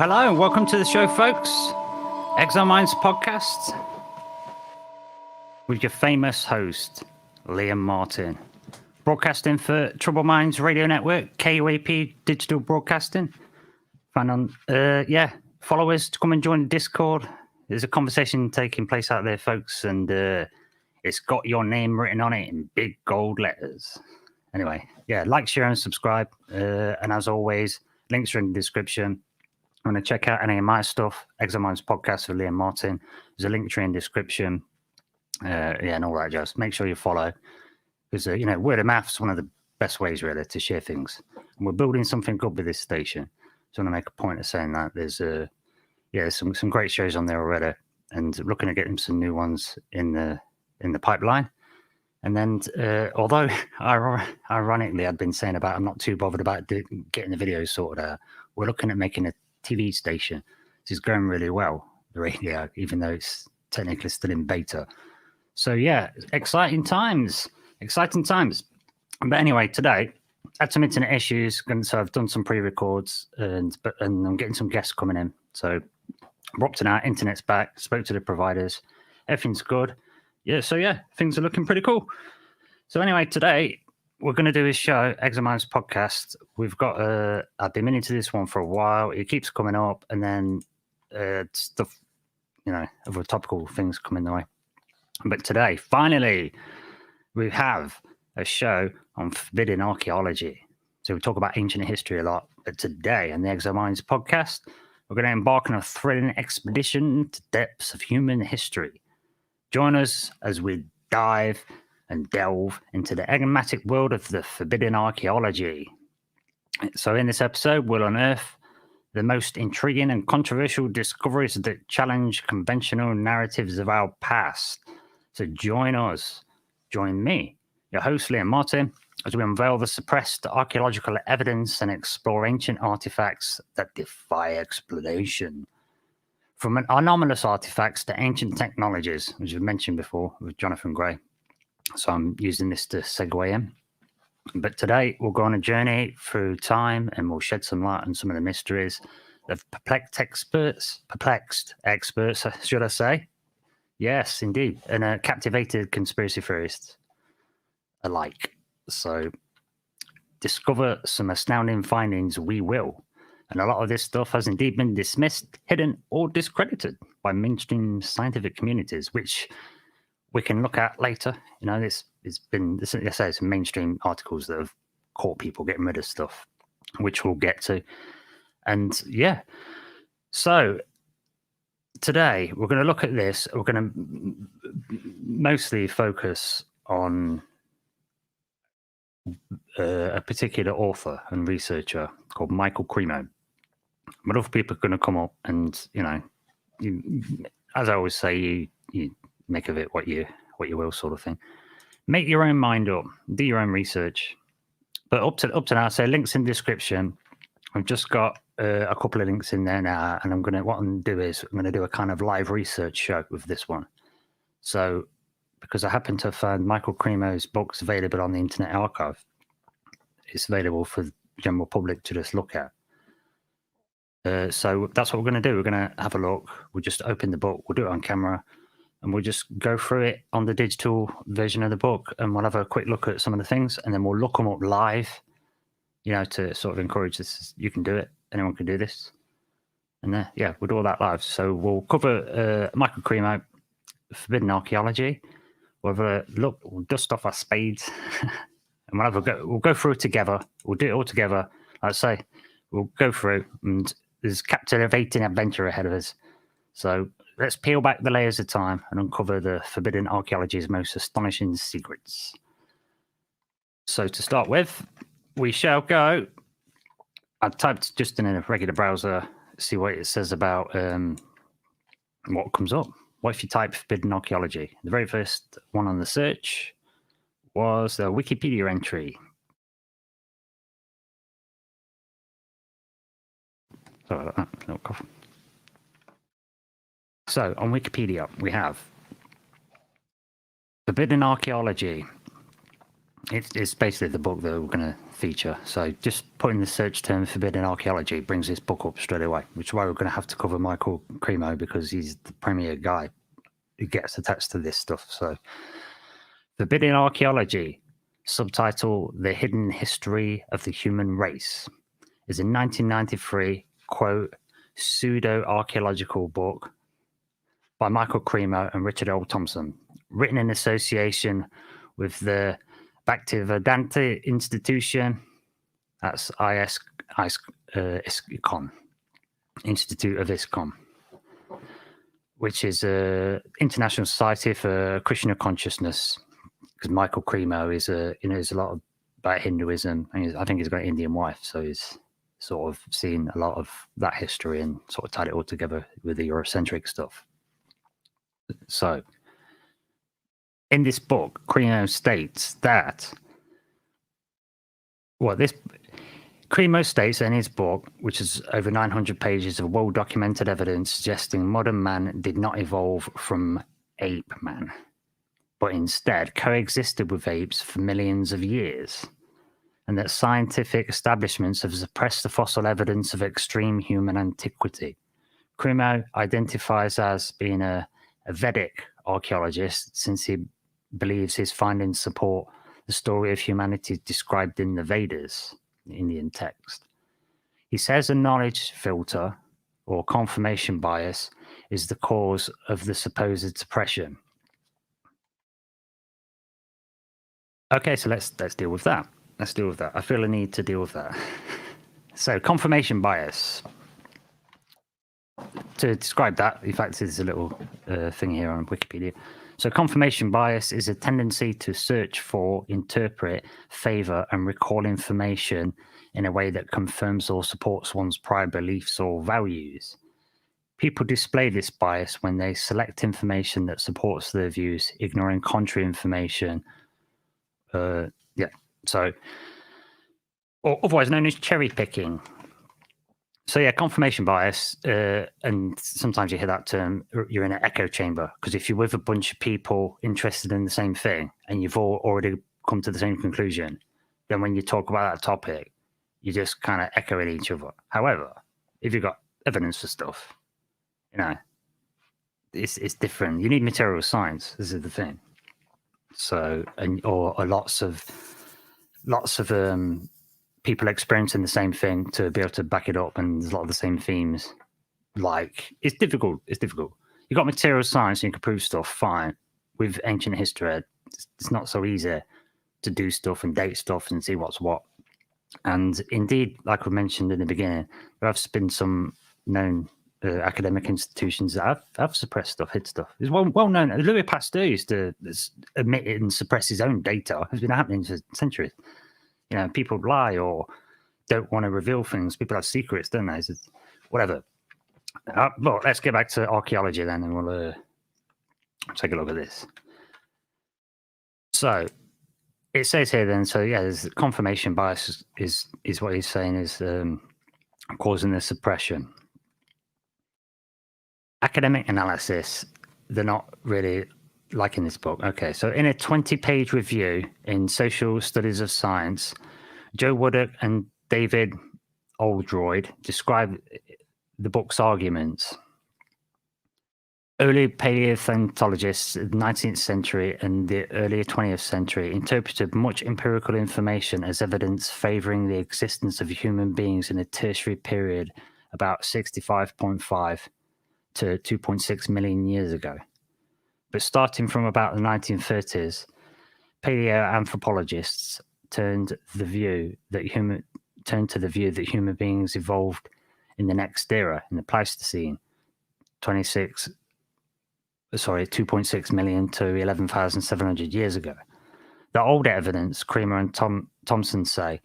hello, and welcome to the show, folks. Exile Minds podcast with your famous host, Liam Martin. Broadcasting for Trouble Minds Radio Network, KUAP Digital Broadcasting. Find on, follow us to come and join the Discord. There's a conversation taking place out there, folks, and it's got your name written on it in big gold letters. Anyway, like, share, and subscribe. And as always, links are in the description. Want to check out any of my stuff, Exile Minds podcast with Liam Martin. There's a link tree in the description. And all that jazz. Make sure you follow. Because, word of mouth is one of the best ways, really, to share things. And we're building something good with this station. So I want to make a point of saying that. There's some great shows on there already. And looking at getting some new ones in the pipeline. And then, although, ironically, I'd been saying about I'm not too bothered about getting the videos sorted out, we're looking at making a TV station. This is going really well, the radio, even though it's technically still in beta. So, exciting times. But anyway, today, I had some internet issues, so I've done some pre-records, and I'm getting some guests coming in. So, we're up to now, internet's back, spoke to the providers, everything's good. Things are looking pretty cool. So anyway, today we're going to do this show, Exile Minds podcast. We've got, I've been meaning to this one for a while. It keeps coming up, and then stuff, other topical things coming the way. But today, finally, we have a show on Forbidden Archaeology. So we talk about ancient history a lot. But today, on the Exile Minds podcast, we're going to embark on a thrilling expedition into the depths of human history. Join us as we dive and delve into the enigmatic world of the Forbidden Archaeology. So in this episode, we'll unearth the most intriguing and controversial discoveries that challenge conventional narratives of our past. So join me, your host, Liam Martin, as we unveil the suppressed archaeological evidence and explore ancient artifacts that defy explanation. From anomalous artifacts to ancient technologies, which we've mentioned before with Jonathan Gray. So I'm using this to segue in. But today we'll go on a journey through time and we'll shed some light on some of the mysteries of perplexed experts, should I say? Yes, indeed. And captivated conspiracy theorists alike. So discover some astounding findings we will. And a lot of this stuff has indeed been dismissed, hidden, or discredited by mainstream scientific communities, which we can look at later. It's some mainstream articles that have caught people getting rid of stuff, which we'll get to. And so today we're going to look at this. We're going to mostly focus on a particular author and researcher called Michael Cremo. But other people are going to come up and, as I always say, you make of it what you will, sort of thing. Make your own mind up, do your own research. But up to now, so links in the description. I've just got a couple of links in there now, and I'm going to do a kind of live research show with this one. So, because I happen to have found Michael Cremo's books available on the Internet Archive, it's available for the general public to just look at. So that's what we're going to do. We're going to have a look. We'll just open the book. We'll do it on camera, and we'll just go through it on the digital version of the book, and we'll have a quick look at some of the things, and then we'll look them up live, to sort of encourage this. You can do it. Anyone can do this. And we'll do all that live. So we'll cover Michael Cremo, Forbidden Archaeology. We'll dust off our spades, and we'll go through it together. We'll do it all together. Like I say, we'll go through, and there's captivating adventure ahead of us. So let's peel back the layers of time and uncover the Forbidden Archaeology's most astonishing secrets. So to start with, we shall go. I've typed just in a regular browser, see what it says about what comes up. What if you type Forbidden Archaeology? The very first one on the search was the Wikipedia entry. Sorry about that, little cough. So on Wikipedia, we have Forbidden Archaeology. It's basically the book that we're going to feature. So just putting the search term Forbidden Archaeology brings this book up straight away, which is why we're going to have to cover Michael Cremo, because he's the premier guy who gets attached to this stuff. So Forbidden Archaeology, subtitle The Hidden History of the Human Race, is a 1993, quote, pseudo-archaeological book by Michael Cremo and Richard L. Thompson, written in association with the Bhaktivedanta Institution, that's ISKCON, Institute of ISKCON, which is an international society for Krishna consciousness. Because Michael Cremo is knows a lot about Hinduism, and I think he's got an Indian wife, so he's sort of seen a lot of that history and sort of tied it all together with the Eurocentric stuff. So, in this book, Cremo states that Cremo states in his book, which is over 900 pages of well-documented evidence suggesting modern man did not evolve from ape man, but instead coexisted with apes for millions of years, and that scientific establishments have suppressed the fossil evidence of extreme human antiquity. Cremo identifies as being a Vedic archaeologist, since he believes his findings support the story of humanity described in the Vedas, the Indian text. He says a knowledge filter or confirmation bias is the cause of the supposed suppression. Okay, so let's deal with that. Let's deal with that. I feel a need to deal with that. So, confirmation bias. To describe that, in fact, there's a little thing here on Wikipedia. So, confirmation bias is a tendency to search for, interpret, favor, and recall information in a way that confirms or supports one's prior beliefs or values. People display this bias when they select information that supports their views, ignoring contrary information. So, or otherwise known as cherry picking. So yeah, confirmation bias, and sometimes you hear that term, you're in an echo chamber, because if you're with a bunch of people interested in the same thing and you've all already come to the same conclusion, then when you talk about that topic, you just kind of echoing each other. However, if you've got evidence for stuff, it's different. You need material science. This is the thing. So, or lots of people experiencing the same thing to be able to back it up, and there's a lot of the same themes. Like, it's difficult. You've got material science and you can prove stuff, fine. With ancient history, it's not so easy to do stuff and date stuff and see what's what. And indeed, like we mentioned in the beginning, there have been some known academic institutions that have suppressed stuff, hid stuff. It's well known. Louis Pasteur used to admit it and suppress his own data. It's been happening for centuries. People lie or don't want to reveal things. People have secrets, don't they? Whatever. Well, let's get back to archaeology then, and we'll take a look at this. So it says here then, so yeah, there's confirmation bias is what he's saying is causing the suppression. Academic analysis, they're not really like in this book. Okay, so in a 20-page review in Social Studies of Science, Joe Woodcock and David Oldroyd describe the book's arguments. Early paleontologists in the 19th century and the earlier 20th century interpreted much empirical information as evidence favoring the existence of human beings in a tertiary period about 65.5 to 2.6 million years ago. But starting from about the 1930s, paleoanthropologists turned to the view that human beings evolved in the next era, in the Pleistocene, 2.6 million to 11,700 years ago. The older evidence, Cremo and Thompson say,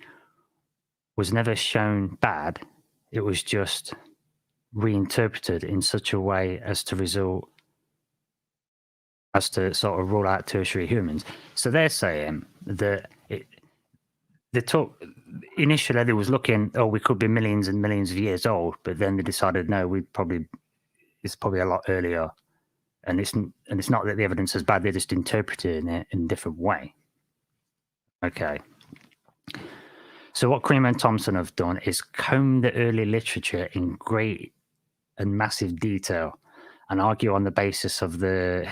was never shown bad. It was just reinterpreted in such a way as to sort of rule out tertiary humans. So they're saying that initially they was looking, we could be millions and millions of years old, but then they decided, no, it's probably a lot earlier. And it's not that the evidence is bad, they're just interpreting it in a different way. Okay. So what Creamer and Thompson have done is comb the early literature in great and massive detail and argue on the basis of the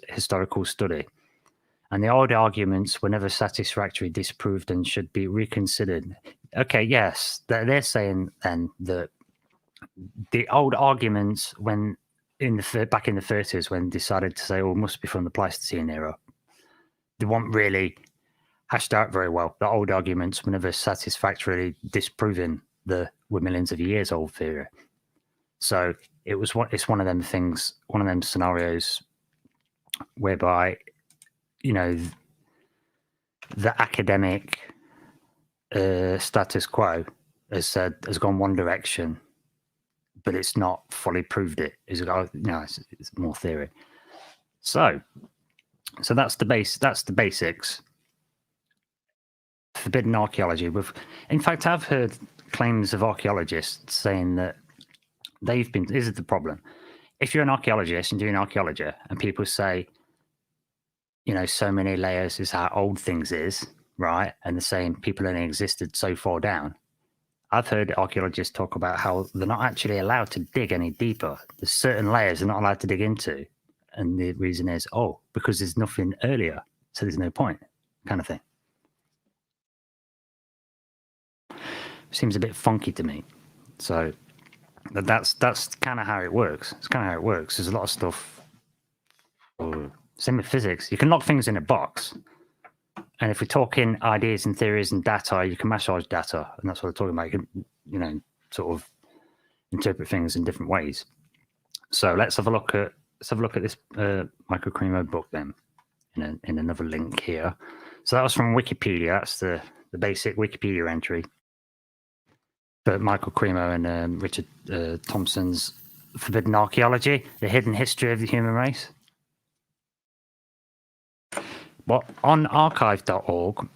historical study. And the old arguments were never satisfactorily disproved and should be reconsidered. Okay, yes, they're saying then that the old arguments when back in the 30s when decided to say, oh, it must be from the Pleistocene era, they weren't really hashed out very well. The old arguments were never satisfactorily disproven the were millions of years old theory. So it's one of them things, one of them scenarios whereby, the academic status quo has gone one direction, but it's not fully proved it. It's more theory. So that's the base. That's the basics. Forbidden archaeology. In fact, I've heard claims of archaeologists saying that this is the problem. If you're an archaeologist and doing archaeology and people say, so many layers is how old things is, right? And they're saying people only existed so far down. I've heard archaeologists talk about how they're not actually allowed to dig any deeper. There's certain layers they're not allowed to dig into. And the reason is, because there's nothing earlier, so there's no point, kind of thing. Seems a bit funky to me. So that's kind of how it works. It's kind of how it works. There's a lot of stuff. Same with physics. You can lock things in a box. And if we're talking ideas and theories and data, you can massage data. And that's what we're talking about. You can, sort of interpret things in different ways. So let's have a look at this Michael Creamer book then in another link here. So that was from Wikipedia. That's the basic Wikipedia entry. But Michael Creamer and Richard Thompson's Forbidden Archaeology, The Hidden History of the Human Race. Well, on archive.org,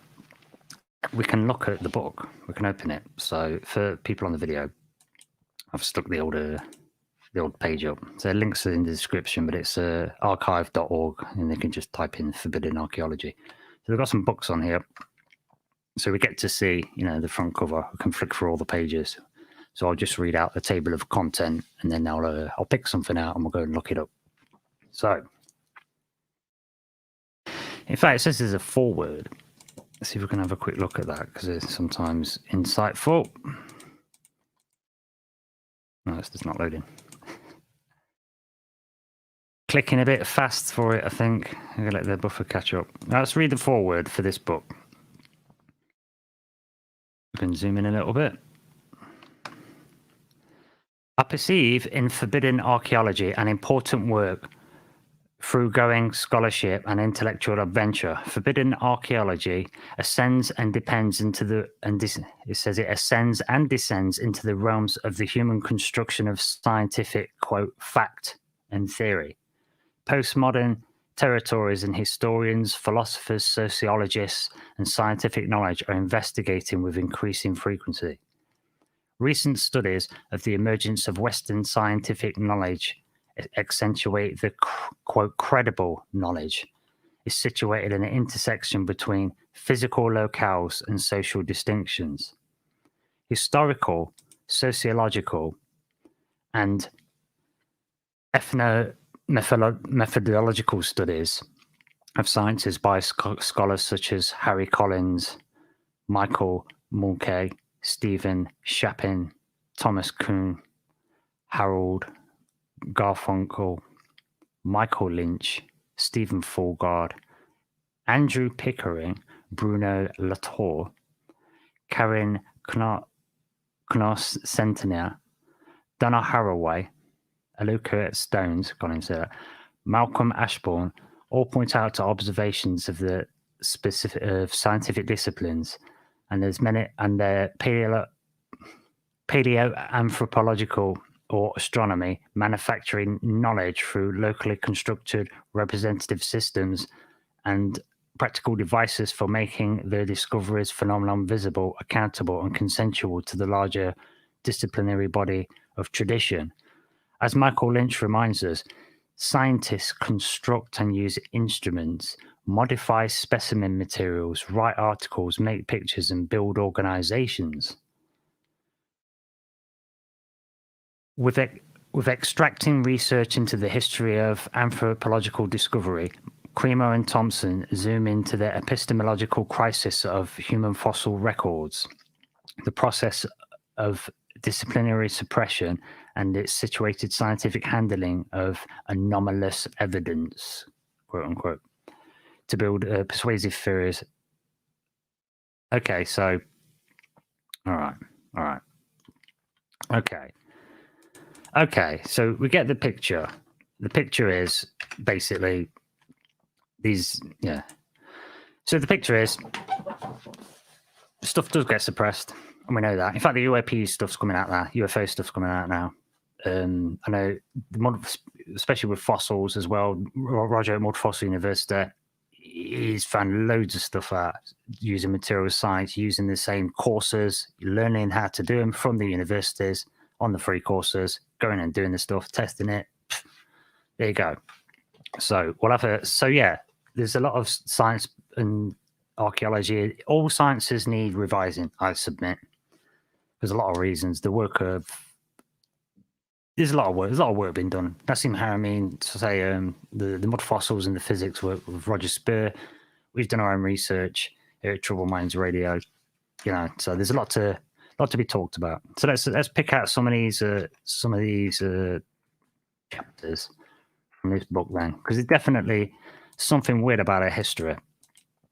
we can look at the book. We can open it. So for people on the video, I've stuck the old page up. So links are in the description, but it's archive.org, and they can just type in Forbidden Archaeology. So we've got some books on here. So we get to see, the front cover. We can flick through all the pages. So I'll just read out the table of content, and then I'll pick something out, and we'll go and look it up. So, in fact, it says there's a foreword. Let's see if we can have a quick look at that, because it's sometimes insightful. No, it's just not loading. Clicking a bit fast for it, I think. I'm going to let the buffer catch up. Now, let's read the foreword for this book. We can zoom in a little bit. I perceive in Forbidden Archaeology an important work through going scholarship and intellectual adventure. Forbidden Archaeology ascends and descends into the realms of the human construction of scientific, quote, fact and theory. Postmodern territories and historians, philosophers, sociologists, and scientific knowledge are investigating with increasing frequency. Recent studies of the emergence of Western scientific knowledge accentuate the, quote, credible knowledge is situated in an intersection between physical locales and social distinctions. Historical, sociological, and ethno-methodological studies of sciences by scholars such as Harry Collins, Michael Mulcahy, Stephen Shapin, Thomas Kuhn, Harold Garfunkel, Michael Lynch, Stephen Fulgard, Andrew Pickering, Bruno Latour, Karen Knoss-Centenier, Donna Haraway, Aluka Stones, Malcolm Ashbourne, all point out to observations of the specific scientific disciplines, and there's many, and their paleoanthropological or astronomy, manufacturing knowledge through locally constructed representative systems and practical devices for making the discoveries phenomenon visible, accountable, and consensual to the larger disciplinary body of tradition. As Michael Lynch reminds us, scientists construct and use instruments modify specimen materials, write articles, make pictures, and build organizations. With extracting research into the history of anthropological discovery, Cremo and Thompson zoom into the epistemological crisis of human fossil records, the process of disciplinary suppression, and its situated scientific handling of anomalous evidence, quote unquote, to build persuasive theories. Okay, so, all right. Okay, so we get the picture. The picture is basically these, yeah. So the picture is stuff does get suppressed, and we know that. In fact, the UAP stuff's coming out now. UFO stuff's coming out now. I know, especially with fossils as well. Roger at Mud Fossil University, he's found loads of stuff out using materials science, using the same courses, learning how to do them from the universities on the free courses, going and doing the stuff, testing it. There you go. So we'll have a. So yeah, there's a lot of science and archaeology. All sciences need revising, I submit. There's a lot of reasons. The work of there's a lot of work. There's a lot of work being done. Nassim Haramein, to say the mud fossils and the physics work with Roger Spur. We've done our own research here at Troubled Minds Radio. You know, so there's a lot to be talked about. So let's pick out some of these chapters from this book then, because it's definitely something weird about our history.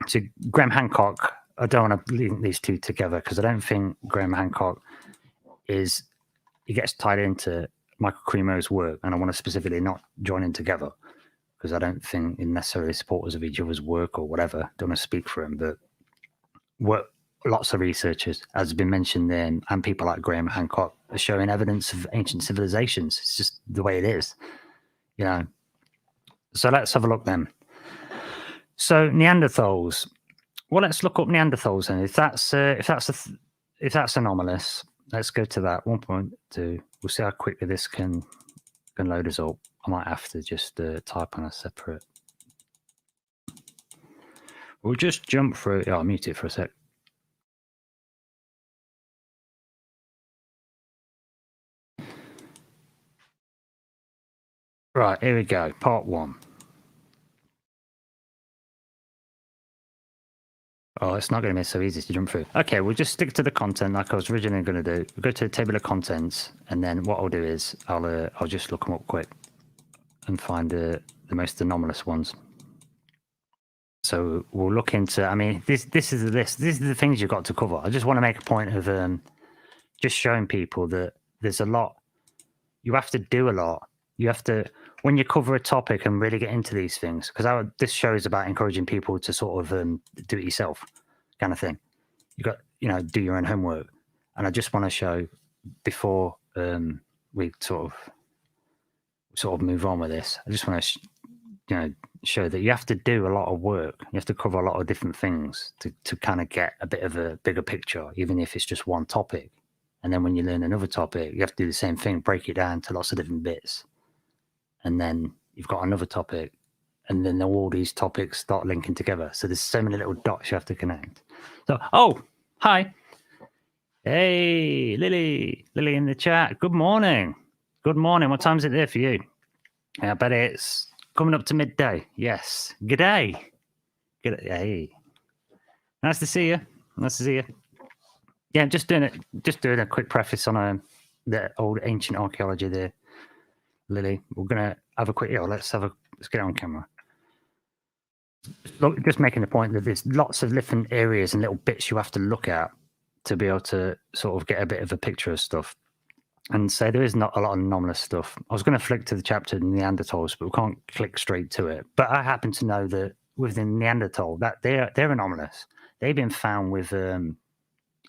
So Graham Hancock, I don't want to link these two together because I don't think Graham Hancock he gets tied into Michael Cremo's work, and I want to specifically not join in together because I don't think they're necessarily supporters of each other's work or whatever. Don't want to speak for him, but what lots of researchers, as has been mentioned there, and people like Graham Hancock are showing evidence of ancient civilizations. It's just the way it is, you know. So let's have a look then. So Neanderthals. Well, let's look up Neanderthals, and if that's anomalous, let's go to that 1.2. We'll see how quickly this can load us up. I might have to just type on a separate. We'll just jump through. Yeah, I'll mute it for a sec. Right, here we go. Part 1. Oh, it's not going to be so easy to jump through. Okay, we'll just stick to the content like I was originally going to do. We'll go to the table of contents, and then what I'll do is I'll just look them up quick and find the most anomalous ones. So we'll look into. I mean, this is the list. These are the things you've got to cover. I just want to make a point of just showing people that there's a lot. You have to do a lot. You have to, when you cover a topic and really get into these things, because this show is about encouraging people to sort of do it yourself kind of thing. You got, do your own homework. And I just want to show before we sort of move on with this, I just want to, show that you have to do a lot of work. You have to cover a lot of different things to kind of get a bit of a bigger picture, even if it's just one topic. And then when you learn another topic, you have to do the same thing, break it down to lots of different bits. And then you've got another topic, and then all these topics start linking together. So there's so many little dots you have to connect. So, oh, hi. Hey, Lily in the chat. Good morning. Good morning. What time is it there for you? I bet it's coming up to midday. Yes. G'day. Hey. Nice to see you. Nice to see you. Yeah, just doing a quick preface on the old ancient archaeology there. Lily, we're gonna have a quick. Let's get it on camera. Look, just making the point that there's lots of different areas and little bits you have to look at to be able to sort of get a bit of a picture of stuff. And so there is not a lot of anomalous stuff. I was going to flick to the chapter Neanderthals, but we can't click straight to it. But I happen to know that within Neanderthal, that they're anomalous. They've been found with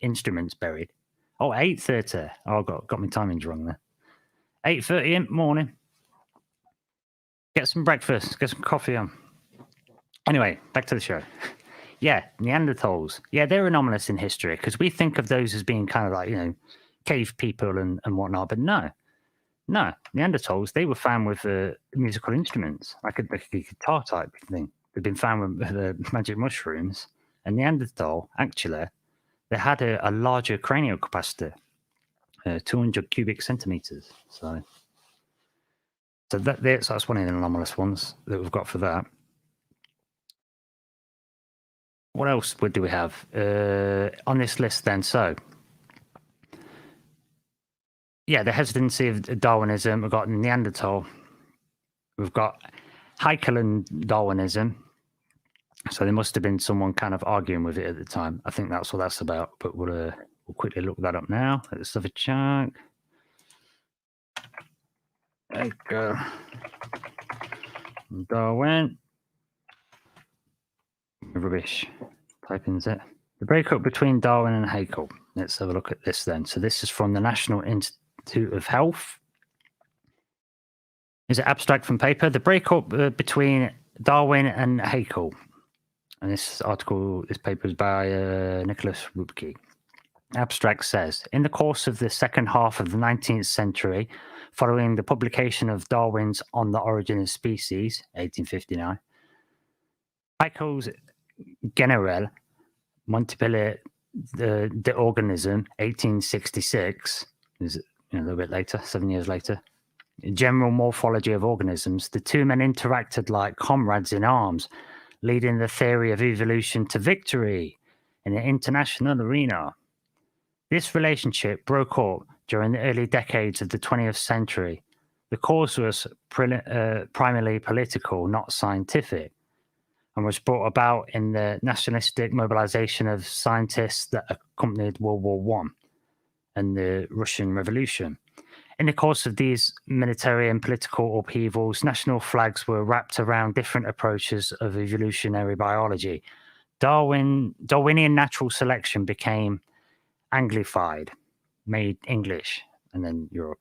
instruments buried. Oh, 8:30. Oh, I got my timings wrong there. 8:30 in the morning. Get some breakfast. Get some coffee on. Anyway, back to the show. Yeah, Neanderthals. Yeah, they're anomalous in history because we think of those as being kind of like, cave people and whatnot. But no. Neanderthals, they were found with musical instruments, like a guitar type thing. they've been found with the magic mushrooms. And Neanderthal, actually, they had a larger cranial capacity, 200 cubic centimeters. So that's one of the anomalous ones that we've got for that. What else do we have on this list then? So, yeah, the hesitancy of Darwinism. We've got Neanderthal. We've got Haeckel and Darwinism. So there must have been someone kind of arguing with it at the time. I think that's what that's about. But we'll quickly look that up now. Let's have a check. There you go. Darwin. Rubbish. Type in it. The breakup between Darwin and Haeckel. Let's have a look at this then. So this is from the National Institute of Health. Is it abstract from paper? The breakup between Darwin and Haeckel. And this paper is by Nicholas Rupke. Abstract says, in the course of the second half of the 19th century, following the publication of Darwin's On the Origin of Species, 1859, Haeckel's Generell Multiple the Organism, 1866, is a little bit later, 7 years later, General Morphology of Organisms, the two men interacted like comrades in arms, leading the theory of evolution to victory in the international arena. This relationship broke up during the early decades of the 20th century. The cause was primarily political, not scientific, and was brought about in the nationalistic mobilization of scientists that accompanied World War I and the Russian Revolution. In the course of these military and political upheavals, national flags were wrapped around different approaches of evolutionary biology. Darwinian natural selection became Anglified, made English, and then Europe.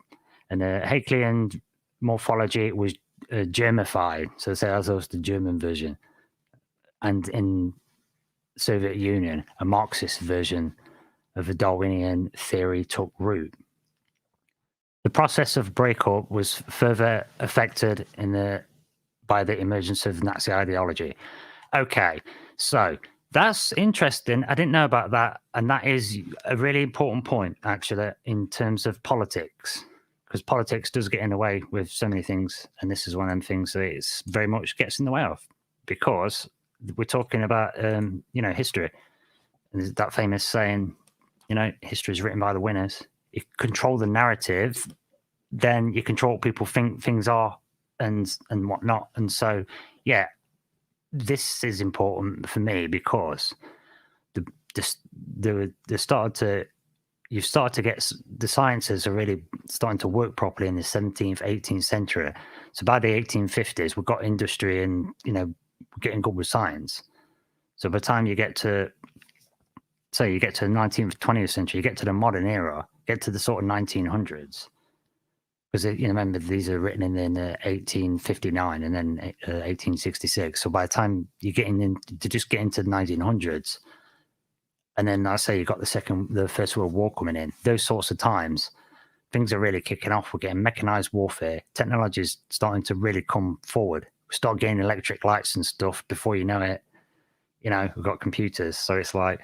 And Haeckelian morphology was Germified, so that was the German version. And in Soviet Union, a Marxist version of the Darwinian theory took root. The process of breakup was further affected by the emergence of Nazi ideology. Okay, so that's interesting. I didn't know about that. And that is a really important point, actually, in terms of politics, because politics does get in the way with so many things. And this is one of them things that it's very much gets in the way of, because we're talking about, history. And there's that famous saying, history is written by the winners. You control the narrative, then you control what people think things are and whatnot. And so, yeah, this is important for me because you start to get the sciences are really starting to work properly in the 17th, 18th century. So by the 1850s, we've got industry and, getting good with science. So by the time you get to, say, you get to the 19th, 20th century, you get to the modern era, get to the sort of 1900s, because remember these are written in 1859 and then 1866. So by the time you're getting into the 1900s, and then I say you got the First World War coming in, those sorts of times, things are really kicking off. We're getting mechanized warfare. Technology is starting to really come forward. We start getting electric lights and stuff. Before you know it, we've got computers. So it's like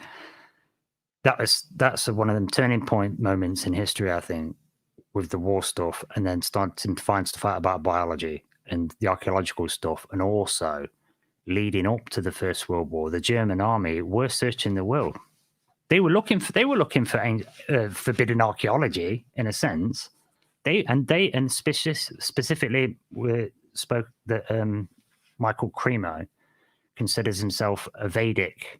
that's one of them turning point moments in history, I think, with the war stuff, and then starting to find stuff out about biology and the archaeological stuff, and also leading up to the First World War, the German army were searching the world. They were looking for forbidden archaeology in a sense. Specifically spoke that Michael Cremo considers himself a Vedic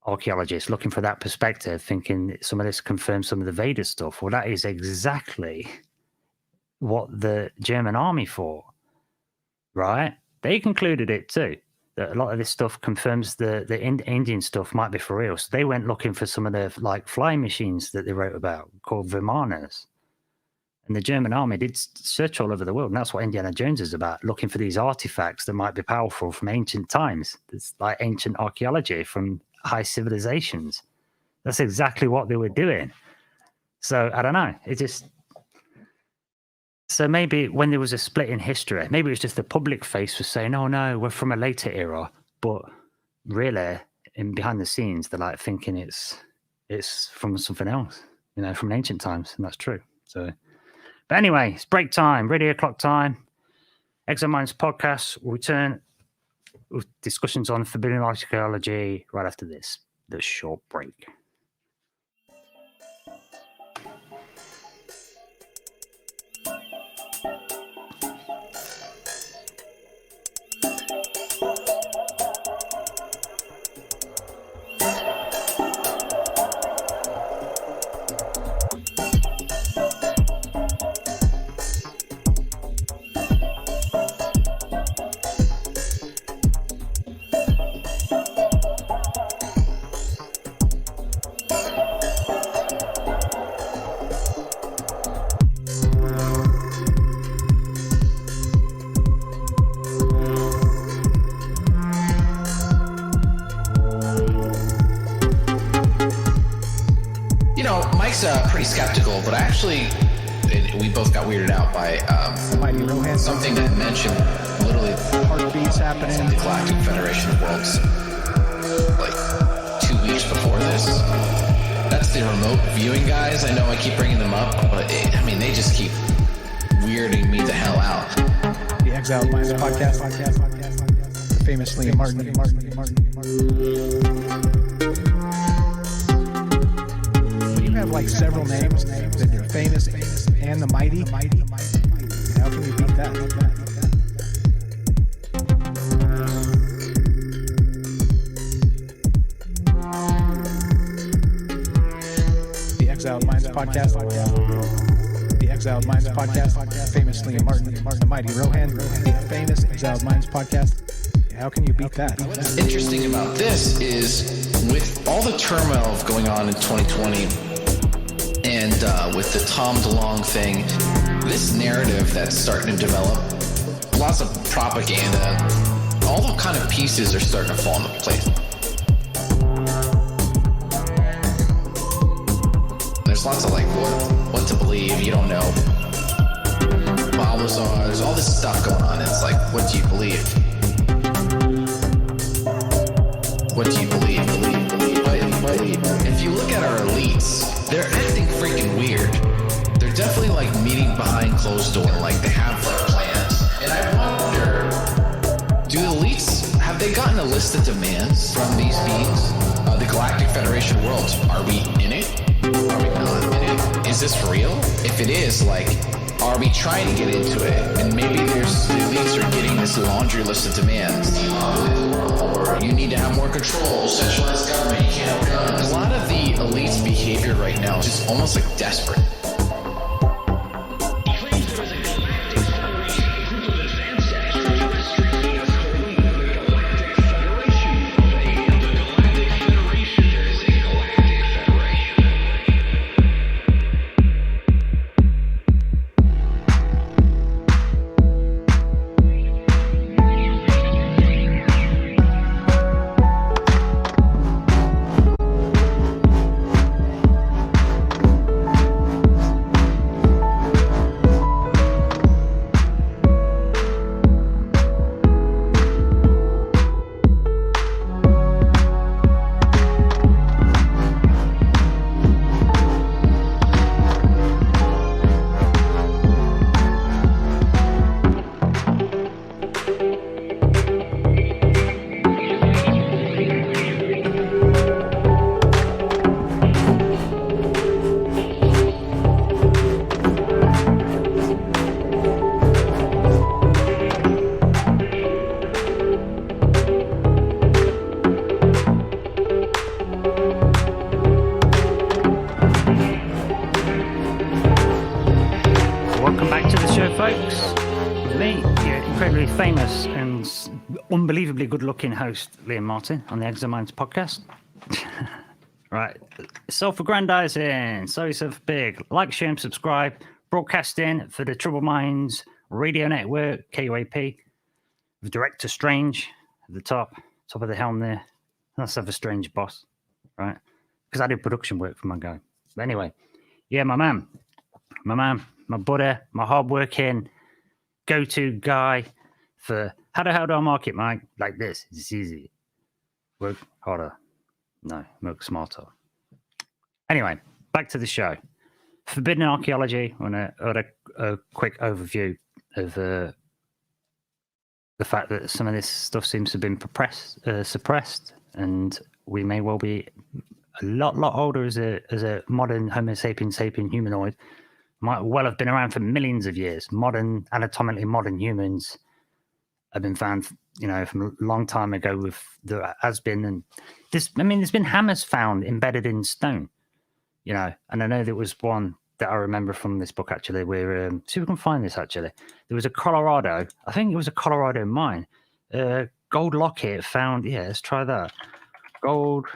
archaeologist, looking for that perspective, thinking some of this confirms some of the Veda stuff. Well, that is exactly what the German army thought, right? They concluded it too, that a lot of this stuff confirms the Indian stuff might be for real. So they went looking for some of the flying machines that they wrote about called Vimanas. And the German army did search all over the world. And that's what Indiana Jones is about, looking for these artifacts that might be powerful from ancient times. It's like ancient archaeology from high civilizations. That's exactly what they were doing. So I don't know. So maybe when there was a split in history, maybe it was just the public face was saying, oh no, we're from a later era. but really, in behind the scenes, they're like thinking it's from something else, from ancient times, and that's true. So, but anyway, it's break time, radio clock time. Exile Minds podcast will return with discussions on Forbidden Archaeology right after this short break. Pretty skeptical, but we both got weirded out by something that mentioned literally heartbeats happening. The Galactic Federation of Worlds, like 2 weeks before this. That's the remote viewing guys. I know I keep bringing them up, but they just keep weirding me the hell out. The Exiled Minds podcast. Famously Martin. Have like several names that you're famous and the mighty. How can you beat that? The Exiled Minds podcast. The Exiled Minds podcast. Famously Martin, the mighty Rohan. The famous Exiled Minds podcast. How can you beat that? What's interesting about this is with all the turmoil going on in 2020. And with the Tom DeLonge thing, this narrative that's starting to develop, lots of propaganda, all the kind of pieces are starting to fall into place. There's lots of what to believe, you don't know. Balthazar, there's all this stuff going on. It's like, what do you believe? What do you believe? But if you look at our elites, they're acting freaking weird. They're definitely meeting behind closed door, they have plans. And I wonder, do the elites, have they gotten a list of demands from these beings? The Galactic Federation of Worlds, are we in it? Are we not in it? Is this real? If it is, are we trying to get into it? And maybe the elites are getting this laundry list of demands. Or you need to have more control, centralized government, you can't have guns. A lot of the elites' behavior right now is just almost desperate. Famous and unbelievably good-looking host Liam Martin on the Exile Minds podcast. Right, self-aggrandizing, so big. Like, share, and subscribe. Broadcasting for the Troubled Minds Radio Network, KUAP. With Director Strange at the top of the helm there. Let's have a strange boss, right? Because I do production work for my guy. But anyway, yeah, my man, my buddy, my hardworking go-to guy for how do I market, Mike? Like this. It's easy. Work harder. No, work smarter. Anyway, back to the show. Forbidden Archaeology, on a quick overview of the fact that some of this stuff seems to have been suppressed, and we may well be a lot older as a modern Homo sapiens sapien humanoid. Might well have been around for millions of years. Anatomically modern humans have been found, from a long time ago. With there has been, and there's been hammers found embedded in stone, and I know there was one that I remember from this book actually. Where see if we can find this actually. There was a Colorado, I think it was a Colorado mine, gold locket found. Yeah, let's try that. Gold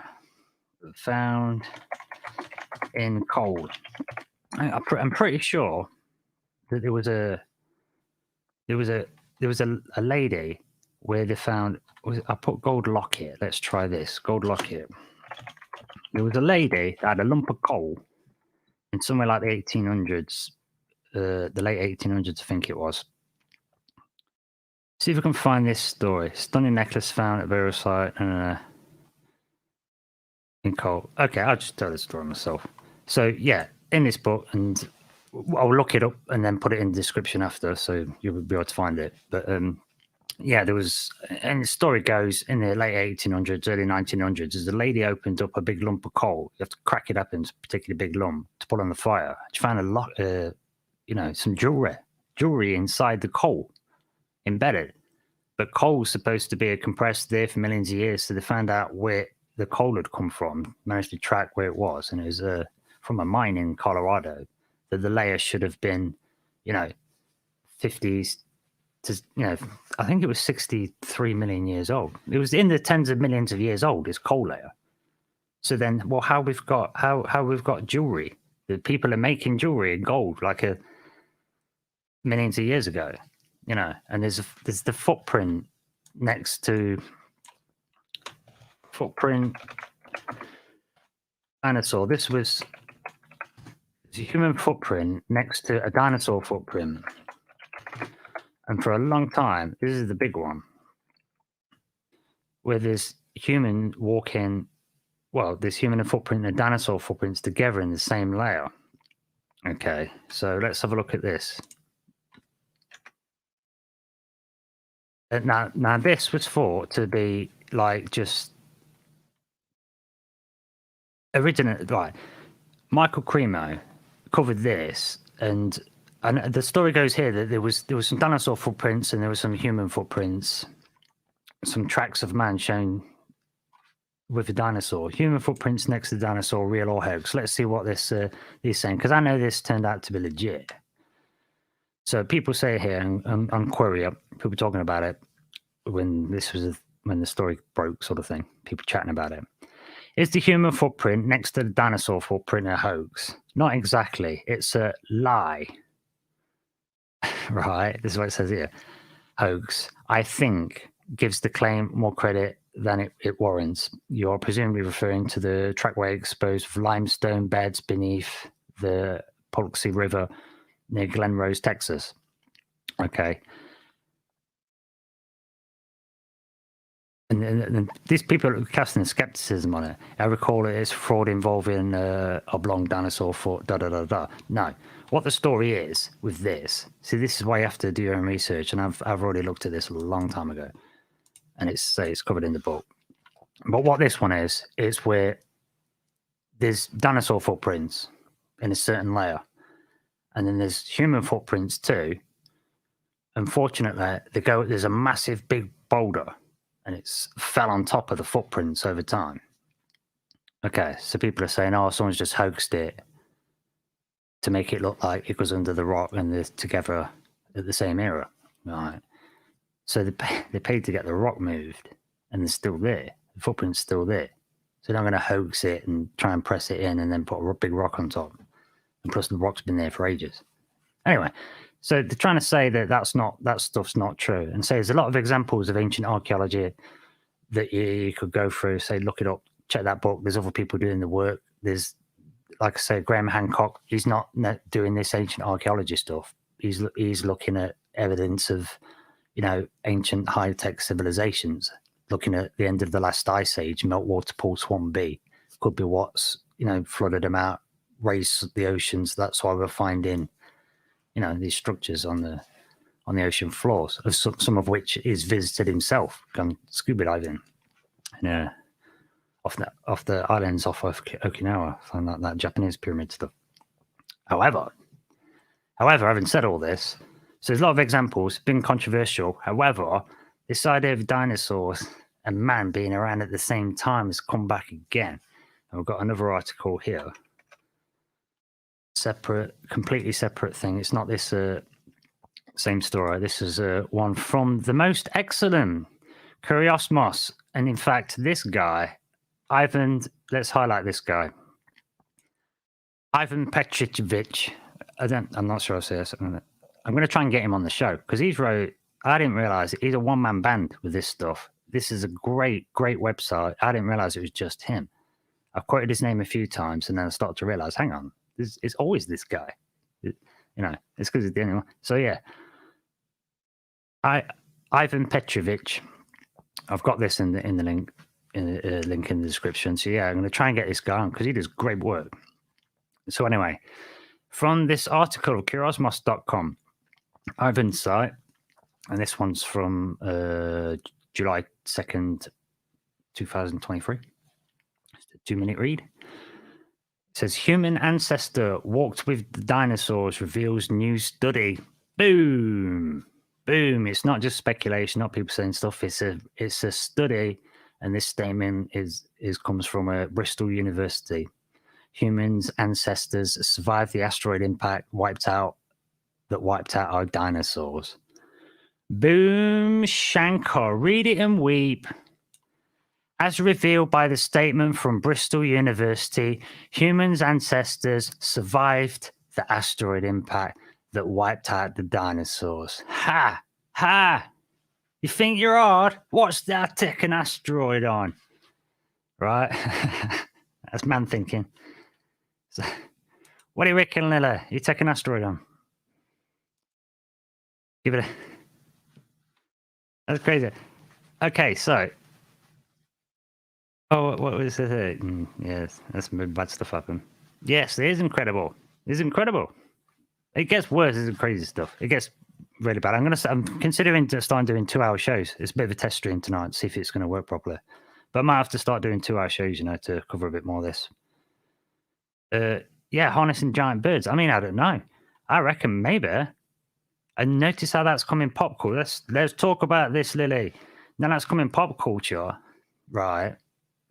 found in coal. I'm pretty sure that there was a lady where they found. I put gold locket. Let's try this gold locket. There was a lady that had a lump of coal in somewhere like the 1800s, the late 1800s, I think it was. See if we can find this story. Stunning necklace found at burial site in coal. Okay, I'll just tell the story myself. So yeah, in this book, and I'll look it up and then put it in the description after, so you'll be able to find it. But yeah, there was, and the story goes in the late 1800s, early 1900s, as the lady opened up a big lump of coal. You have to crack it up into a particularly big lump to put on the fire. She found a lot, some jewelry inside the coal, embedded. But coal's supposed to be compressed there for millions of years, so they found out where the coal had come from, managed to track where it was, and it was from a mine in Colorado. That the layer should have been, 50s to, I think it was 63 million years old. It was in the tens of millions of years old, this coal layer. So then, well, how we've got jewelry? The people are making jewelry in gold like millions of years ago, and there's the footprint next to dinosaur. This was a human footprint next to a dinosaur footprint. And for a long time, this is the big one, where there's human walking, there's human footprint and dinosaur footprints together in the same layer. Okay, so let's have a look at this. Now this was thought to be like just original, right? Michael Cremo covered this, and the story goes here that there was some dinosaur footprints and there were some human footprints, some tracks of man shown with a dinosaur. Human footprints next to the dinosaur, real or hoax? Let's see what this is saying, because I know this turned out to be legit. So people say here on Query Up, people talking about it when the story broke, sort of thing. People chatting about it. Is the human footprint next to the dinosaur footprint a hoax? Not exactly. It's a lie. Right, this is what it says here. Hoax, I think, gives the claim more credit than it warrants. You're presumably referring to the trackway exposed with limestone beds beneath the Paluxy River near Glen Rose, Texas. Okay. And these people are casting skepticism on it. I recall it's fraud involving oblong dinosaur foot, No. What the story is with this, see, this is why you have to do your own research, and I've already looked at this a long time ago, and it's covered in the book. But what this one is where there's dinosaur footprints in a certain layer, and then there's human footprints too. Unfortunately, there's a massive big boulder, and it's fell on top of the footprints over time. Okay, so people are saying, oh, someone's just hoaxed it to make it look like it was under the rock and they're together at the same era. Right. So they paid to get the rock moved, and they're still there. The footprint's still there. So they're not going to hoax it and try and press it in and then put a big rock on top. And plus the rock's been there for ages. Anyway, so they're trying to say that stuff's not true. And so there's a lot of examples of ancient archaeology that you could go through, say, look it up, check that book. There's other people doing the work. There's, like I say, Graham Hancock, he's not doing this ancient archaeology stuff. He's looking at evidence of, ancient high-tech civilizations. looking at the end of the last ice age, meltwater pulse 1b could be what's, flooded them out, raised the oceans. That's why we're finding, these structures on the ocean floors, some of which is visited himself, gone scuba diving, off the islands off of Okinawa, and that Japanese pyramid stuff. However, having said all this, so there's a lot of examples, been controversial. However, this idea of dinosaurs and man being around at the same time has come back again. And we've got another article here. Completely separate thing. It's not this same story. This is one from the most excellent Curiosmos. And in fact, this guy, Ivan, let's highlight this guy. Ivan Petrovich. I'm not sure I say this. I'm going to try and get him on the show because I didn't realize he's a one-man band with this stuff. This is a great website. I didn't realize it was just him. I've quoted his name a few times and then I started to realize, hang on, it's always this guy. It's because he's the only one. So yeah, Ivan Petrovich. I've got this in the link link in the description. So yeah, I'm going to try and get this guy on because he does great work. So anyway, from this article, curiosmos.com, Ivan's site, and this one's from July 2nd, 2023. It's a 2-minute read. It says, human ancestor walked with the dinosaurs reveals new study. Boom. Boom. It's not just speculation, not people saying stuff. It's a study, and this statement comes from Bristol University. Humans' ancestors survived the asteroid impact wiped out our dinosaurs. Boom Shankar. Read it and weep. As revealed by the statement from Bristol University, humans' ancestors survived the asteroid impact that wiped out the dinosaurs. Ha! Ha! You think you're hard? What's that take an asteroid on? Right? That's man thinking. So, what do you reckon, Lilla? You take an asteroid on? Give it a... That's crazy. Okay, so... Oh, what was it? Yes, that's some bad stuff happen. Yes, it is incredible. It's incredible. It gets worse. It's crazy stuff. It gets really bad. I'm considering to start doing 2-hour shows. It's a bit of a test stream tonight, see if it's going to work properly. But I might have to start doing 2-hour shows, to cover a bit more of this. Yeah, harnessing giant birds. I mean, I don't know. I reckon maybe. And notice how that's come in pop culture. Let's talk about this, Lily. Then that's come in pop culture, right?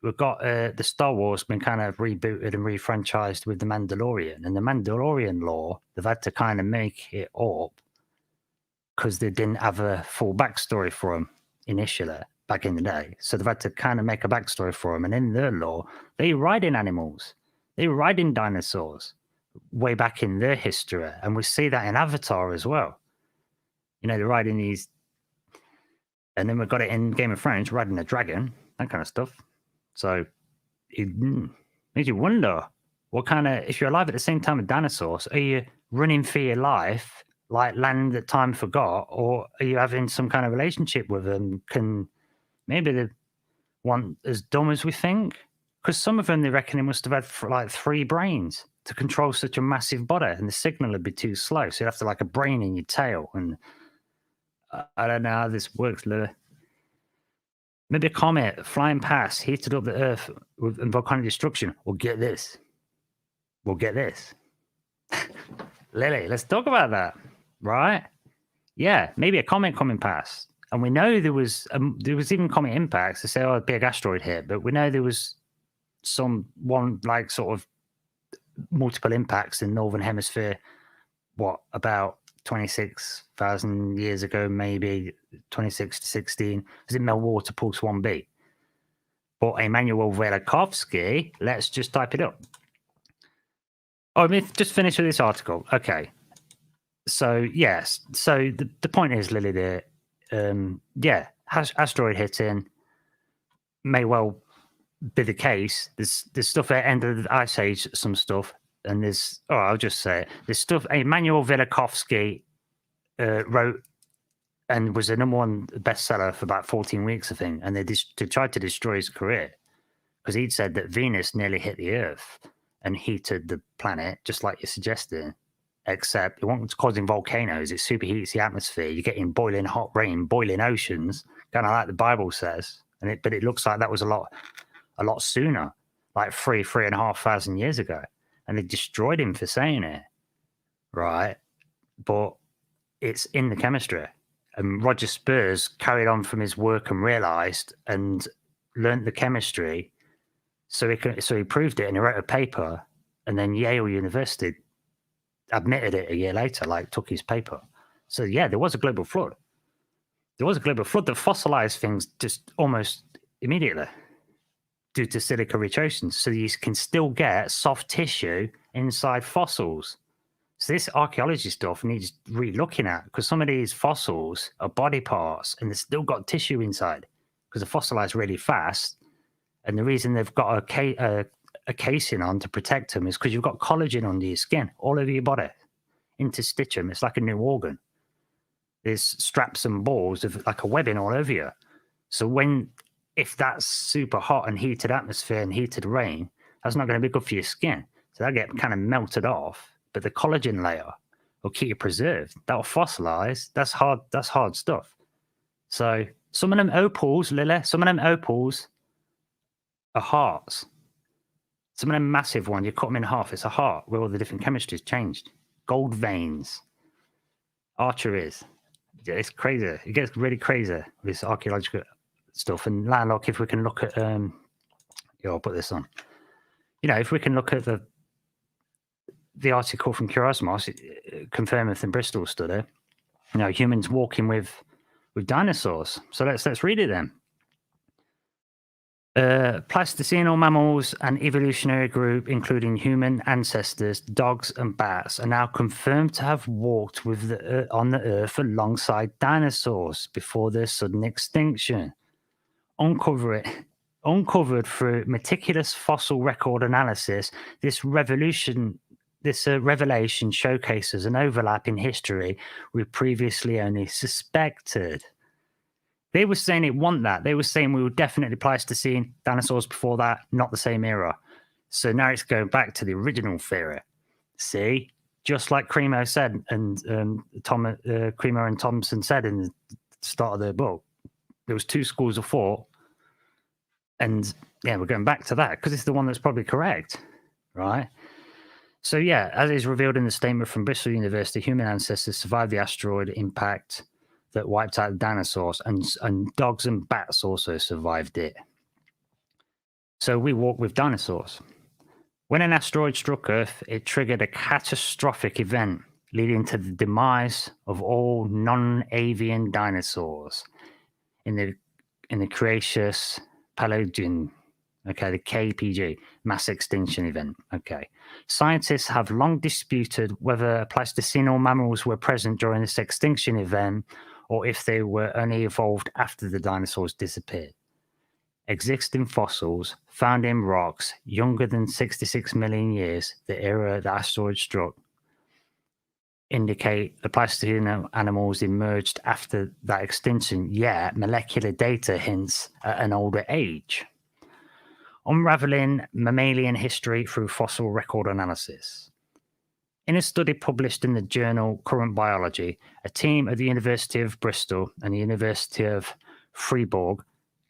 We've got the Star Wars been kind of rebooted and refranchised with the Mandalorian, and the Mandalorian lore, they've had to kind of make it up because they didn't have a full backstory for him initially back in the day. So they've had to kind of make a backstory for him, and in their lore, they ride in animals. They were riding dinosaurs way back in their history. And we see that in Avatar as well. They're riding these. And then we've got it in Game of Thrones, riding a dragon, that kind of stuff. So it makes you wonder what kind of, if you're alive at the same time with dinosaurs, are you running for your life like land that time forgot? Or are you having some kind of relationship with them? Maybe they weren't as dumb as we think? Because some of them, they reckon they must have had like 3 brains to control such a massive body, and the signal would be too slow. So you'd have to like a brain in your tail. And I don't know how this works, Lily. Maybe a comet flying past, heated up the Earth with volcanic destruction. We'll get this. Lily, let's talk about that, right? Yeah, maybe a comet coming past. And we know there was even comet impacts. They say, a big asteroid hit, but we know there was one like sort of multiple impacts in Northern Hemisphere, about 26,000 years ago, maybe 26 to 16. Was it meltwater pulse 1b? But Emmanuel Velikovsky, let's just type it up. Oh, let me just finish with this article. Okay. So, yes. So the point is, Lily, there, asteroid hitting may well be the case. There's stuff at the end of the Ice Age, some stuff, and I'll just say it. There's stuff Emmanuel Velikovsky wrote and was the number one bestseller for about 14 weeks, I think. And they tried to destroy his career because he'd said that Venus nearly hit the Earth and heated the planet, just like you're suggesting, except it wasn't causing volcanoes. It superheats the atmosphere. You're getting boiling hot rain, boiling oceans, kind of like the Bible says. But it looks like that was a lot sooner, like 3,500 years ago. And they destroyed him for saying it, right? But it's in the chemistry. And Roger Spurs carried on from his work and realized and learnt the chemistry. So he proved it and he wrote a paper, and then Yale University admitted it a year later, like took his paper. So yeah, there was a global flood. There was a global flood that fossilized things just almost immediately due to silica-rich oceans. So you can still get soft tissue inside fossils. So this archaeology stuff needs re-looking at, because some of these fossils are body parts and they've still got tissue inside because they're fossilized really fast. And the reason they've got a casing on to protect them is because you've got collagen under your skin, all over your body. Interstitch them. It's like a new organ. There's straps and balls of like a webbing all over you. So if that's super hot and heated atmosphere and heated rain, that's not going to be good for your skin. So that get kind of melted off. But the collagen layer will keep you preserved. That'll fossilize. That's hard stuff. So some of them opals, Lily, some of them opals are hearts. Some of them massive ones, you cut them in half, it's a heart where all the different chemistries changed. Gold veins, arteries. It's crazy. It gets really crazy with this archaeological stuff. And Landlock, if we can look at, I'll put this on. If we can look at the article from Curiosmos, Confirmeth and Bristol study, humans walking with dinosaurs. So let's read it then. Pleistocene mammals and evolutionary group, including human ancestors, dogs and bats, are now confirmed to have walked on the Earth alongside dinosaurs before their sudden extinction. Uncovered through meticulous fossil record analysis, this revelation showcases an overlap in history we previously only suspected. They were saying it wasn't that. They were saying we were definitely Pleistocene, dinosaurs before that, not the same era. So now it's going back to the original theory. See? Just like Cremo said, and Cremo and Thompson said in the start of their book, there was two schools of thought. And yeah, we're going back to that because it's the one that's probably correct, right? So yeah, as is revealed in the statement from Bristol University, human ancestors survived the asteroid impact that wiped out the dinosaurs, and dogs and bats also survived it. So we walk with dinosaurs. When an asteroid struck Earth, it triggered a catastrophic event leading to the demise of all non-avian dinosaurs in the Cretaceous Paleogene, the KPG, mass extinction event. Scientists have long disputed whether Pleistocene mammals were present during this extinction event or if they were only evolved after the dinosaurs disappeared. Existing fossils found in rocks younger than 66 million years, the era the asteroid struck, indicate the Pleistocene animals emerged after that extinction, yet molecular data hints at an older age. Unraveling mammalian history through fossil record analysis. In a study published in the journal Current Biology, a team at the University of Bristol and the University of Freiburg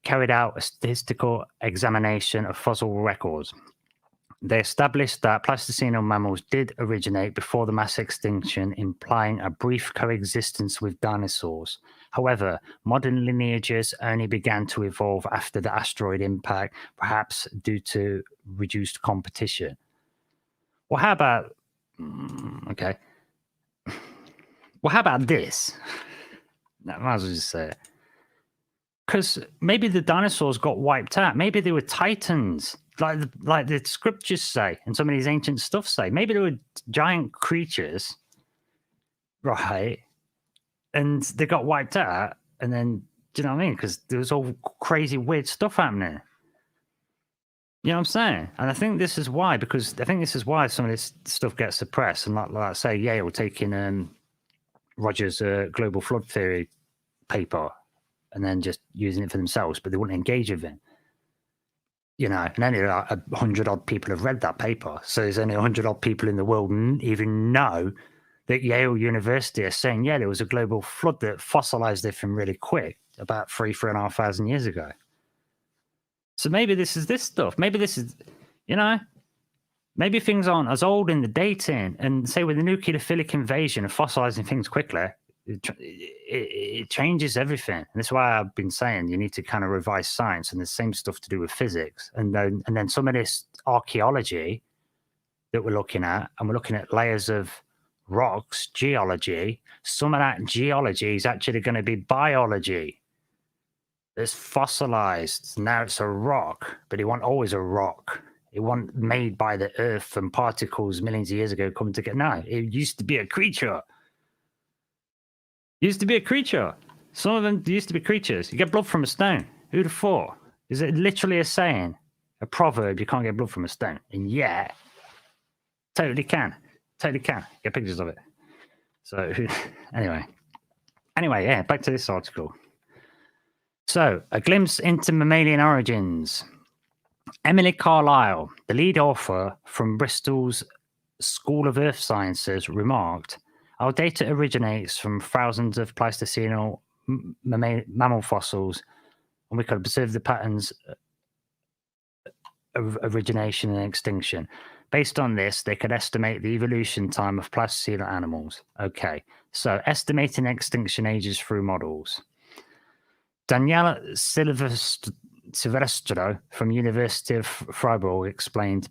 carried out a statistical examination of fossil records. They established that Pleistocene mammals did originate before the mass extinction, implying a brief coexistence with dinosaurs. However, modern lineages only began to evolve after the asteroid impact, perhaps due to reduced competition. Well, how about... Well, how about this? I might as well just say it. Because maybe the dinosaurs got wiped out. Maybe they were titans, like the scriptures say, and some of these ancient stuff say. Maybe they were giant creatures, right? And they got wiped out, and then, do you know what I mean? Because there was all crazy, weird stuff happening. You know what I'm saying? And I think this is why, some of this stuff gets suppressed. And like I say, Yale taking Roger's global flood theory paper and then just using it for themselves, but they wouldn't engage with it. You know, and only like 100 odd people have read that paper. So there's only 100 odd people in the world even know that Yale University are saying, yeah, there was a global flood that fossilized everything really quick about 3,500 years ago. So maybe this is this stuff. Maybe this is, you know, maybe things aren't as old in the dating. And say with the nucleophilic invasion of fossilizing things quickly, it changes everything. And that's why I've been saying you need to kind of revise science, and the same stuff to do with physics. And then some of this archaeology that we're looking at, and we're looking at layers of rocks, geology. Some of that geology is actually going to be biology. It's fossilized. Now it's a rock, but it wasn't always a rock. It wasn't made by the earth and particles millions of years ago coming together. No, it used to be a creature. Used to be a creature. Some of them used to be creatures. You get blood from a stone. Who'd have thought? Is it literally a saying? A proverb, you can't get blood from a stone. And yet, totally can. Totally can. Get pictures of it. So, anyway, yeah, back to this article. So, a glimpse into mammalian origins. Emily Carlisle, the lead author from Bristol's School of Earth Sciences, remarked, our data originates from thousands of Pleistocene mammal fossils, and we could observe the patterns of origination and extinction. Based on this, they could estimate the evolution time of Pleistocene animals. Okay, so estimating extinction ages through models. Daniela Silvestro from University of Freiburg explained,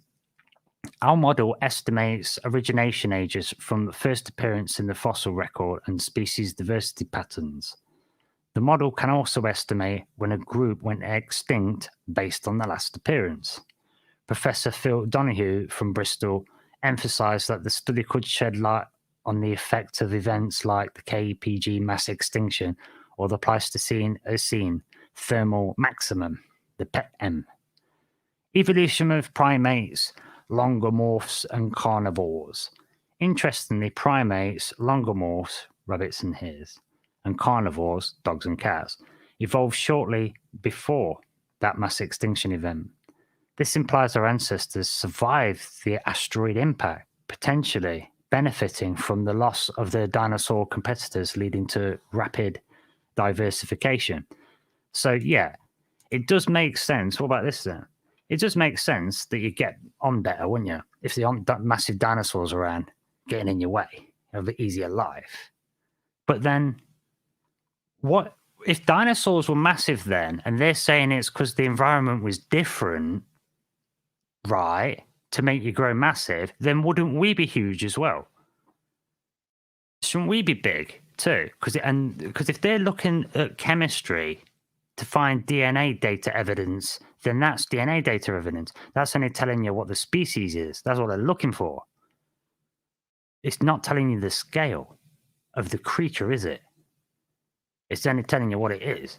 our model estimates origination ages from the first appearance in the fossil record and species diversity patterns. The model can also estimate when a group went extinct based on the last appearance. Professor Phil Donoghue from Bristol emphasized that the study could shed light on the effect of events like the KPG mass extinction or the Pleistocene-Eocene thermal maximum, the PEM. Evolution of primates, longomorphs, and carnivores. Interestingly, primates, longomorphs, rabbits and hares, and carnivores, dogs and cats, evolved shortly before that mass extinction event. This implies our ancestors survived the asteroid impact, potentially benefiting from the loss of their dinosaur competitors, leading to rapid diversification. So, yeah, it does make sense. What about this then? It does make sense that you get on better, wouldn't you? If there aren't massive dinosaurs around getting in your way, you'll have an easier life. But then, what if dinosaurs were massive then, and they're saying it's because the environment was different, right, to make you grow massive, then wouldn't we be huge as well? Shouldn't we be big too? Because if they're looking at chemistry to find DNA data evidence, then that's DNA data evidence. That's only telling you what the species is. That's what they're looking for. It's not telling you the scale of the creature, is it? It's only telling you what it is.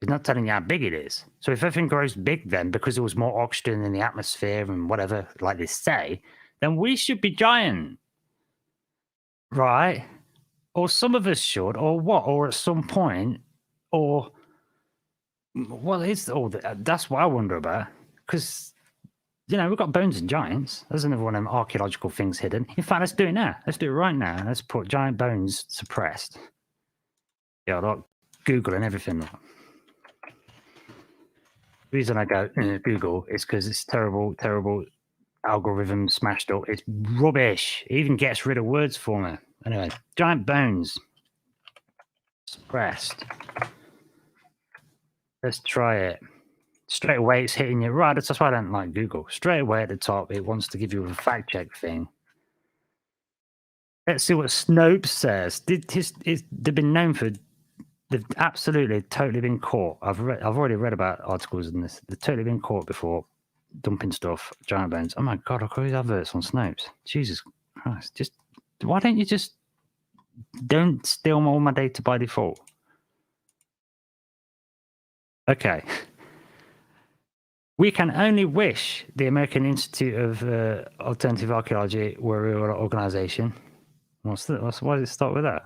It's not telling you how big it is. So if everything grows big then, because there was more oxygen in the atmosphere and whatever, like they say, then we should be giant. Right? Or some of us should, or what? Or at some point, or... Well, it's all that's what I wonder about, because, you know, we've got bones and giants. There's another one of them archaeological things hidden. In fact, let's do it now. Let's do it right now. Let's put giant bones suppressed. Yeah, like Google and everything. The reason I go Google is because it's terrible algorithm smashed up. It's rubbish. It even gets rid of words for me. Anyway, giant bones suppressed. Let's try it. Straight away, it's hitting you. Right, that's why I don't like Google. Straight away at the top, it wants to give you a fact check thing. Let's see what Snopes says. They've been known for... They've absolutely, totally been caught. I've already read about articles in this. They've totally been caught before dumping stuff, giant bones. Oh my God, look at these adverts on Snopes. Jesus Christ. Why don't you just... Don't steal all my data by default. Okay. We can only wish the American Institute of Alternative Archaeology were a real organization. Why does it start with that?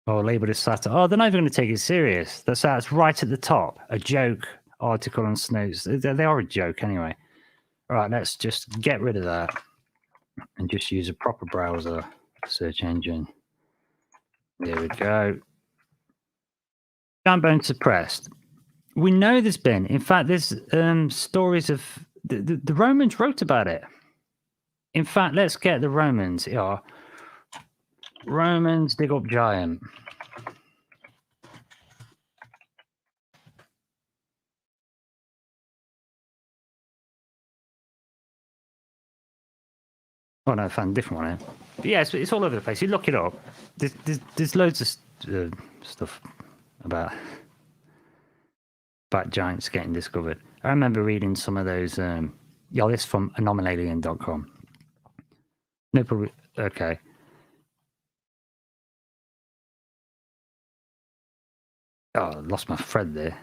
Or labeled as satire. Oh, they're not even going to take it serious. That's right at the top. A joke article on Snopes. They are a joke anyway. All right, let's just get rid of that and just use a proper browser search engine. There we go. Giant bone suppressed. We know there's been. In fact, there's stories of the Romans wrote about it. In fact, let's get the Romans. Yeah, Romans dig up giant. Oh no, I found a different one here. But yeah, it's all over the place. You look it up. There's loads of stuff about giants getting discovered. I remember reading some of those. Yeah, this from anomalalian.com. No, okay. Oh, I lost my thread there.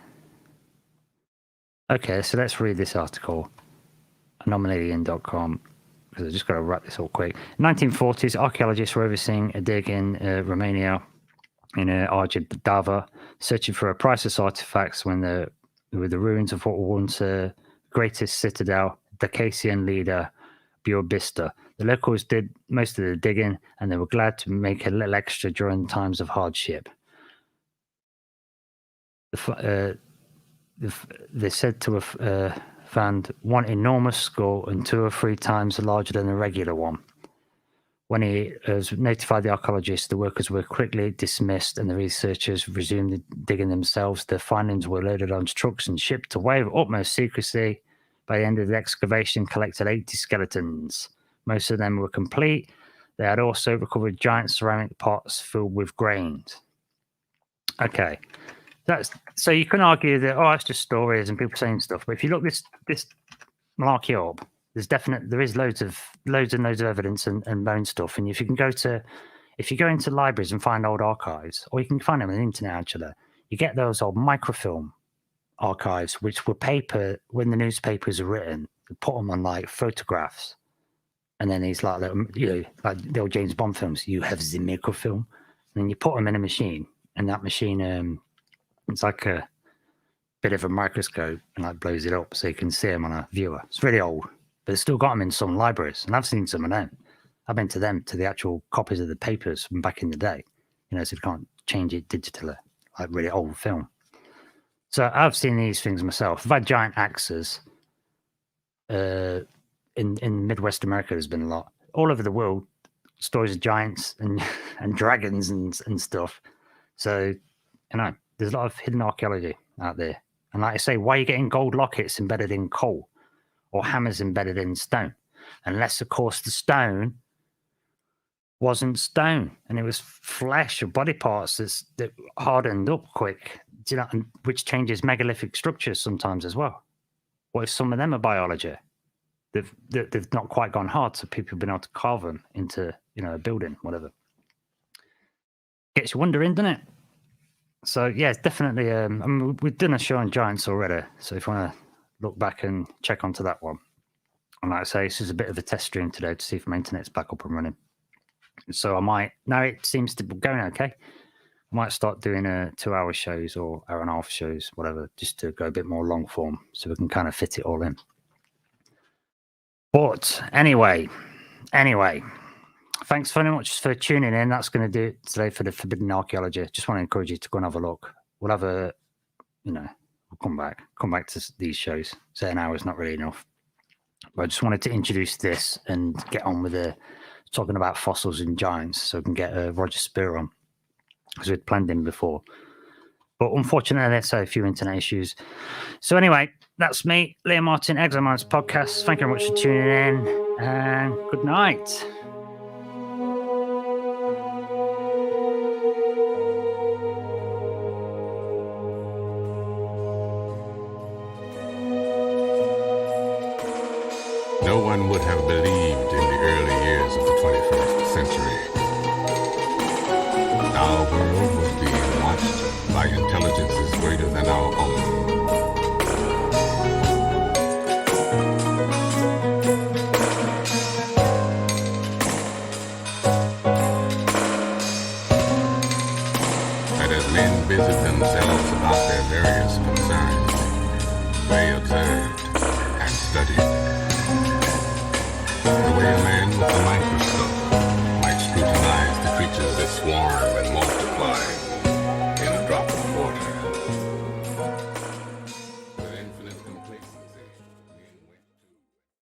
Okay, so let's read this article. Anomalalian.com. Because I just got to wrap this all quick. 1940s, archaeologists were overseeing a dig in Romania, in Arjadava, searching for a priceless artifacts when the ruins of what were once greatest citadel, Dacian leader Burbista. The locals did most of the digging, and they were glad to make a little extra during times of hardship. They said to have found one enormous skull and 2 or 3 times larger than a regular one. When he notified the archaeologists, the workers were quickly dismissed and the researchers resumed digging themselves. The findings were loaded onto trucks and shipped away with utmost secrecy. By the end of the excavation, collected 80 skeletons. Most of them were complete. They had also recovered giant ceramic pots filled with grains. Okay. So you can argue that it's just stories and people saying stuff, but if you look this malarkey up, there is loads of evidence and bone stuff. And if you go into libraries and find old archives, or you can find them on the internet actually, you get those old microfilm archives which were paper when the newspapers are written. They put them on like photographs, and then these like little, like the old James Bond films. You have the microfilm, and then you put them in a machine, and that machine it's like a bit of a microscope and like blows it up so you can see them on a viewer. It's really old, but it's still got them in some libraries, and I've seen some of them. I've been to the actual copies of the papers from back in the day, so you can't change it digitally, like really old film. So I've seen these things myself. I've had giant axes. In Midwest America, there's been a lot. All over the world, stories of giants and dragons and stuff. So, there's a lot of hidden archaeology out there. And like I say, why are you getting gold lockets embedded in coal or hammers embedded in stone? Unless, of course, the stone wasn't stone and it was flesh or body parts that hardened up quick, and which changes megalithic structures sometimes as well. What if some of them are biology? They've not quite gone hard, so people have been able to carve them into a building, whatever. Gets you wondering, doesn't it? So yeah, it's definitely. We've done a show on giants already, so if you want to look back and check onto that one. And like I say, this is a bit of a test stream today to see if my internet's back up and running. So I might, now it seems to be going okay. I might start doing 2-hour shows or hour and a half shows, whatever, just to go a bit more long form, so we can kind of fit it all in. But anyway. Thanks very much for tuning in. That's going to do it today for the Forbidden Archaeology. Just want to encourage you to go and have a look. We'll have we'll come back to these shows. So an hour is not really enough. But I just wanted to introduce this and get on with talking about fossils and giants, so we can get Roger Spear on, because we'd planned him before. But unfortunately, there's a few internet issues. So anyway, that's me, Liam Martin, Exile Minds Podcast. Thank you very much for tuning in, and good night. No one would have believed in the early years of the 21st century